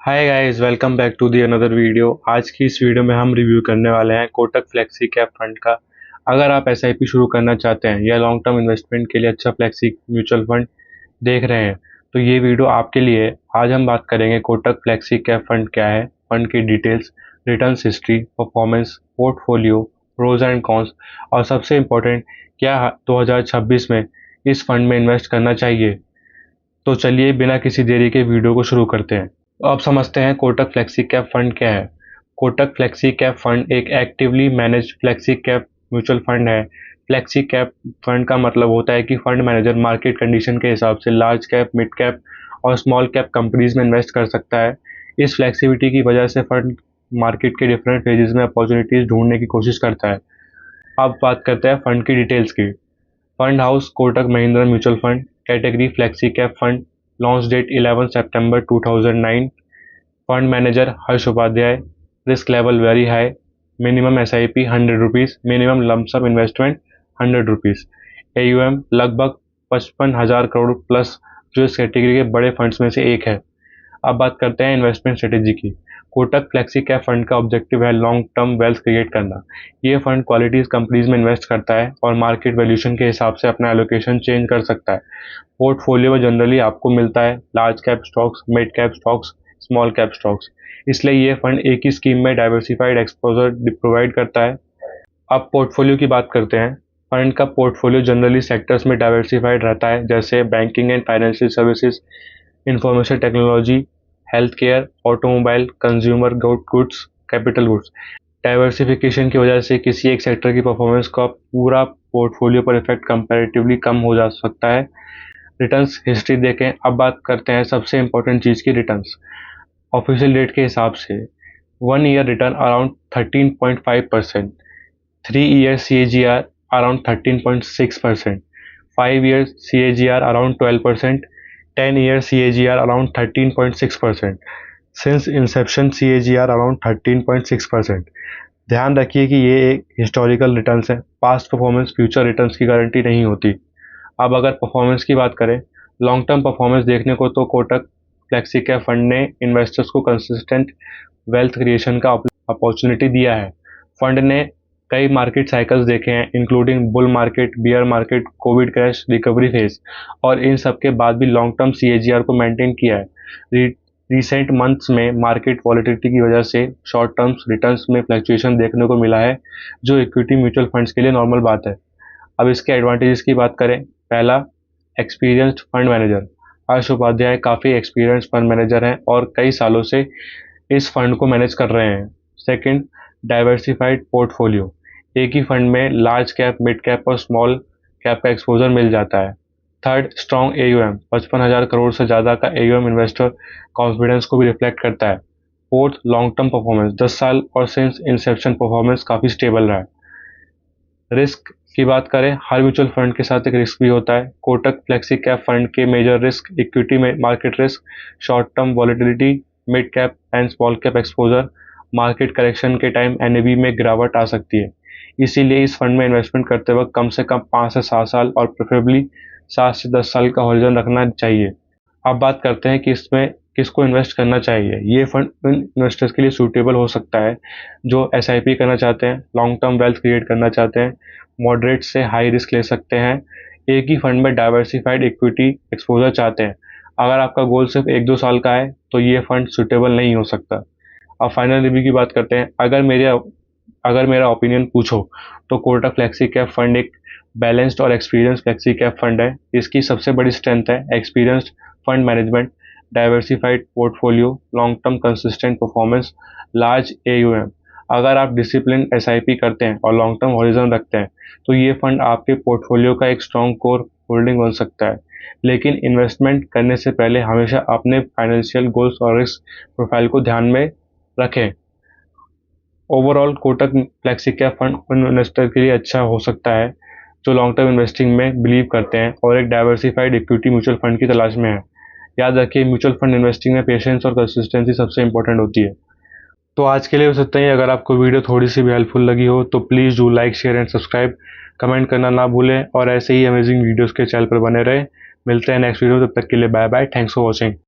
Hi guys, welcome back to the another video. आज की इस वीडियो में हम रिव्यू करने वाले हैं कोटक फ्लेक्सी कैप फंड का। अगर आप एसआईपी शुरू करना चाहते हैं या लॉन्ग टर्म इन्वेस्टमेंट के लिए अच्छा फ्लेक्सी म्यूचुअल फंड देख रहे हैं तो ये वीडियो आपके लिए है। आज हम बात करेंगे कोटक फ्लेक्सी कैप फंड क्या है, फंड की details, returns history, performance, portfolio, pros and cons और सबसे इम्पोर्टेंट क्या 2026 में इस फंड में इन्वेस्ट करना चाहिए। तो चलिए बिना किसी देरी के वीडियो को शुरू करते हैं। तो अब समझते हैं कोटक फ्लेक्सी कैप फंड क्या है। कोटक फ्लेक्सी कैप फंड एक actively manage flexi cap mutual fund है। फ्लेक्सी कैप फंड का मतलब होता है कि फंड मैनेजर मार्केट कंडीशन के हिसाब से लार्ज कैप, मिड कैप और स्मॉल कैप कंपनीज में इन्वेस्ट कर सकता है। इस फ्लेक्सिबिलिटी की वजह से फंड मार्केट के डिफरेंट फेजेस में अपॉर्चुनिटीज ढूंढने की कोशिश करता है। अब बात करते हैं फंड की डिटेल्स की। Fund house Kotak Mahindra mutual fund, category flexi cap fund, launch date 11 सितंबर 2009, fund manager Harsh Upadhyay, risk level very high, minimum SIP 100 rupees, minimum lumpsum investment 100 rupees, AUM लगभग 55,000 करोड़ प्लस, जो इस कैटेगरी के बड़े फंड्स में से एक है। अब बात करते हैं इन्वेस्टमेंट स्ट्रेटेजी की। कोटक फ्लेक्सी कैप फंड का ऑब्जेक्टिव है लॉन्ग टर्म वेल्थ क्रिएट करना। ये फंड क्वालिटीज कंपनीज में इन्वेस्ट करता है और मार्केट वैल्यूएशन के हिसाब से अपना एलोकेशन चेंज कर सकता है। पोर्टफोलियो में जनरली आपको मिलता है large cap stocks, mid cap stocks, small cap stocks. इसलिए ये फंड एक ही स्कीम में डाइवर्सिफाइड एक्सपोजर प्रोवाइड करता है। अब पोर्टफोलियो की बात करते हैं। फंड का पोर्टफोलियो जनरली सेक्टर्स में डाइवर्सिफाइड रहता है, जैसे banking and financial services, information technology, health care, automobile, consumer goods, capital goods. Diversification की वजह से किसी एक सेक्टर की परफॉर्मेंस का पूरा पोर्टफोलियो पर इफेक्ट कंपैरेटिवली कम हो जा सकता है। रिटर्न्स हिस्ट्री देखें। अब बात करते हैं सबसे इंपॉर्टेंट चीज़ की, रिटर्न्स। ऑफिशियल डेट के हिसाब से 1 year return around 13.5%, 3 year CAGR around 13.6%, 5 year CAGR around 12%, 10 year CAGR around 13.6%, since Inception CAGR around 13.6%। ध्यान रखिए कि ये एक हिस्टोरिकल रिटर्न्स है, पास्ट परफॉर्मेंस फ्यूचर रिटर्न्स की गारंटी नहीं होती। अब अगर परफॉर्मेंस की बात करें, लॉन्ग टर्म परफॉर्मेंस देखने को तो कोटक फ्लेक्सी कैप फंड ने इन्वेस्टर्स को कंसिस्टेंट वेल्थ क्रिएशन का अपॉर्चुनिटी दिया है। फंड ने कई मार्केट साइकिल्स देखे हैं, including bull market, beer market, Covid crash, recovery phase, और इन सब के बाद भी लॉन्ग टर्म CAGR को मेंटेन किया है। रिसेंट मंथ्स में मार्केट वॉलेटिलिटी की वजह से शॉर्ट टर्म्स रिटर्न्स में फ्लक्चुएशन देखने को मिला है, जो इक्विटी म्यूचुअल फंड्स के लिए नॉर्मल बात है। अब इसके एडवांटेजेस की बात करें। पहला, experienced fund manager. Harsh Upadhyay काफ़ी एक्सपीरियंस्ड फंड मैनेजर हैं और कई सालों से इस फंड को मैनेज कर रहे हैं। Second, diversified portfolio. एक ही फंड में लार्ज कैप, मिड कैप और स्मॉल कैप का एक्सपोजर मिल जाता है। Third, strong AUM। 55,000 करोड़ से ज़्यादा का AUM इन्वेस्टर कॉन्फिडेंस को भी रिफ्लेक्ट करता है। Fourth, long term performance. 10 साल और सिंस इंसेप्शन परफॉर्मेंस काफ़ी स्टेबल रहा है। रिस्क की बात करें, हर म्यूचुअल फंड के साथ एक रिस्क भी होता है। कोटक फ्लेक्सी कैप फंड के मेजर रिस्क इक्विटी में market risk, short term volatility, mid cap and small cap exposure, market correction के टाइम NAV में गिरावट आ सकती है। इसीलिए इस फंड में इन्वेस्टमेंट करते वक्त कम से कम 5 से 7 साल और प्रेफरेबली 7 से 10 साल का हॉरिजन रखना चाहिए। अब बात करते हैं कि इसमें किसको इन्वेस्ट करना चाहिए। ये फंड उन इन्वेस्टर्स के लिए सूटेबल हो सकता है जो SIP करना चाहते हैं, लॉन्ग टर्म वेल्थ क्रिएट करना चाहते हैं, मॉडरेट से हाई रिस्क ले सकते हैं, एक ही फंड में डाइवर्सिफाइड इक्विटी एक्सपोजर चाहते हैं। अगर आपका गोल सिर्फ 1-2 साल का है तो ये फंड सूटेबल नहीं हो सकता। अब फाइनल रिव्यू की बात करते हैं। अगर मेरा ओपिनियन पूछो तो कोटक फ्लेक्सी कैप फंड एक बैलेंस्ड और एक्सपीरियंस फ्लेक्सी कैप फंड है। इसकी सबसे बड़ी स्ट्रेंथ है experienced fund management, diversified portfolio, long term consistent performance, large AUM। अगर आप डिसिप्लिन SIP करते हैं और लॉन्ग टर्म हॉरिजन रखते हैं तो ये फंड आपके पोर्टफोलियो का एक स्ट्रॉन्ग कोर होल्डिंग बन सकता है। लेकिन इन्वेस्टमेंट करने से पहले हमेशा अपने फाइनेंशियल गोल्स और रिस्क प्रोफाइल को ध्यान में रखें। Overall Kotak flexi cap fund उन इन्वेस्टर के लिए अच्छा हो सकता है जो लॉन्ग टर्म इन्वेस्टिंग में बिलीव करते हैं और एक डाइवर्सिफाइड इक्विटी म्यूचुअल फंड की तलाश में है। याद रखिए, म्यूचुअल फंड इन्वेस्टिंग में पेशेंस और कंसिस्टेंसी सबसे इंपॉर्टेंट होती है। तो आज के लिए बस इतना ही। अगर आपको वीडियो थोड़ी सी भी हेल्पफुल लगी हो तो please do like, share and subscribe. Comment करना ना भूलें और ऐसे ही अमेजिंग वीडियोस के चैनल पर बने रहें। मिलते हैं नेक्स्ट वीडियो, तब तक के लिए bye bye. Thanks for watching.